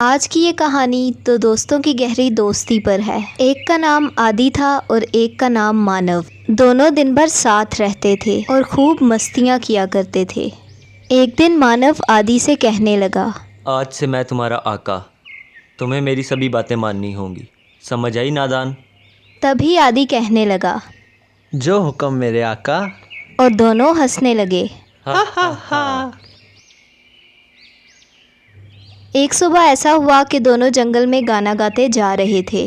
आज की ये कहानी तो दोस्तों की गहरी दोस्ती पर है। एक का नाम आदि था और एक का नाम मानव। दोनों दिन भर साथ रहते थे और खूब मस्तियाँ किया करते थे। एक दिन मानव आदि से कहने लगा, आज से मैं तुम्हारा आका, तुम्हें मेरी सभी बातें माननी होंगी, समझ आई नादान। तभी आदि कहने लगा, जो हुक्म मेरे आका। और दोनों हंसने लगे। हा हा हा। एक सुबह ऐसा हुआ कि दोनों जंगल में गाना गाते जा रहे थे।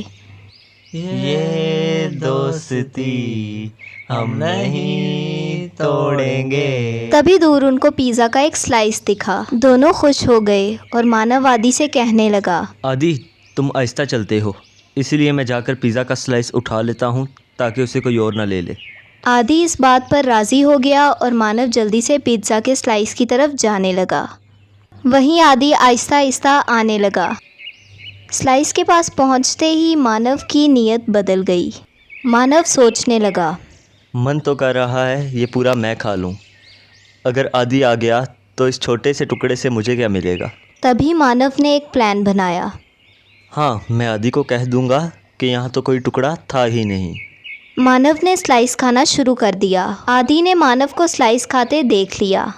ये दोस्ती हम नहीं तोड़ेंगे। तभी दूर उनको पिज़्ज़ा का एक स्लाइस दिखा। दोनों खुश हो गए और मानव आदि से कहने लगा, आदि तुम आहिस्ता चलते हो, इसीलिए मैं जाकर पिज़्ज़ा का स्लाइस उठा लेता हूँ ताकि उसे कोई और ना ले ले। आदि इस बात पर राज़ी हो गया और मानव जल्दी से पिज़्ज़ा के स्लाइस की तरफ जाने लगा। वहीं आदि आहिस्ता आहिस्ता आने लगा। स्लाइस के पास पहुंचते ही मानव की नीयत बदल गई। मानव सोचने लगा, मन तो कर रहा है ये पूरा मैं खा लूँ। अगर आदि आ गया तो इस छोटे से टुकड़े से मुझे क्या मिलेगा। तभी मानव ने एक प्लान बनाया। हाँ, मैं आदि को कह दूँगा कि यहाँ तो कोई टुकड़ा था ही नहीं। मानव ने स्लाइस खाना शुरू कर दिया। आदि ने मानव को स्लाइस खाते देख लिया।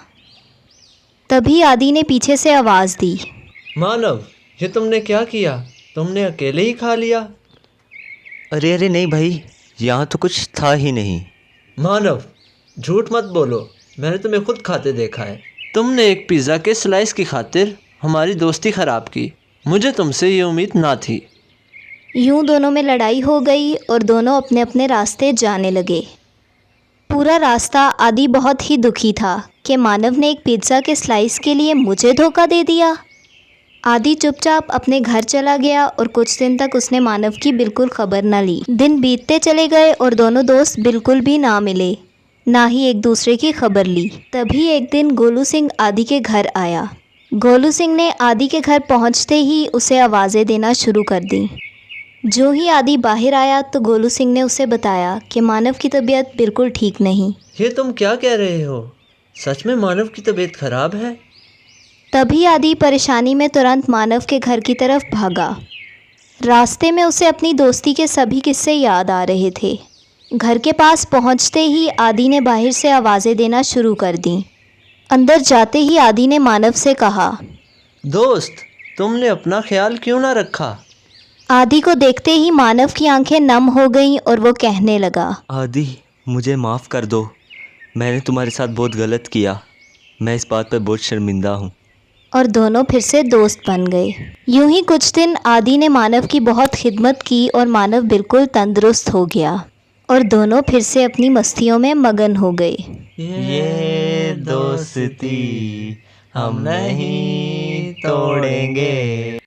तभी आदि ने पीछे से आवाज़ दी, मानव, ये तुमने क्या किया? तुमने अकेले ही खा लिया? अरे अरे नहीं भाई, यहाँ तो कुछ था ही नहीं। मानव, झूठ मत बोलो, मैंने तुम्हें खुद खाते देखा है। तुमने एक पिज़्ज़ा के स्लाइस की खातिर हमारी दोस्ती ख़राब की। मुझे तुमसे ये उम्मीद ना थी। यूं दोनों में लड़ाई हो गई और दोनों अपने अपने रास्ते जाने लगे। पूरा रास्ता आदि बहुत ही दुखी था कि मानव ने एक पिज़्ज़ा के स्लाइस के लिए मुझे धोखा दे दिया। आदि चुपचाप अपने घर चला गया और कुछ दिन तक उसने मानव की बिल्कुल खबर न ली। दिन बीतते चले गए और दोनों दोस्त बिल्कुल भी ना मिले, ना ही एक दूसरे की खबर ली। तभी एक दिन गोलू सिंह आदि के घर आया। गोलू सिंह ने आदि के घर पहुंचते ही उसे आवाज़ें देना शुरू कर दी। जो ही आदि बाहर आया तो गोलू सिंह ने उसे बताया कि मानव की तबीयत बिल्कुल ठीक नहीं। ये तुम क्या कह रहे हो? सच में मानव की तबीयत खराब है? तभी आदि परेशानी में तुरंत मानव के घर की तरफ भागा। रास्ते में उसे अपनी दोस्ती के सभी किस्से याद आ रहे थे। घर के पास पहुंचते ही आदि ने बाहर से आवाज़ें देना शुरू कर दी। अंदर जाते ही आदि ने मानव से कहा, दोस्त, तुमने अपना ख्याल क्यों ना रखा? आदि को देखते ही मानव की आंखें नम हो गईं और वो कहने लगा, आदि मुझे माफ़ कर दो, मैंने तुम्हारे साथ बहुत गलत किया। मैं इस बात पर बहुत शर्मिंदा हूँ। और दोनों फिर से दोस्त बन गए। यूं ही कुछ दिन आदि ने मानव की बहुत खिदमत की और मानव बिल्कुल तंदुरुस्त हो गया और दोनों फिर से अपनी मस्तियों में मगन हो गए। ये दोस्ती हम नहीं तोड़ेंगे।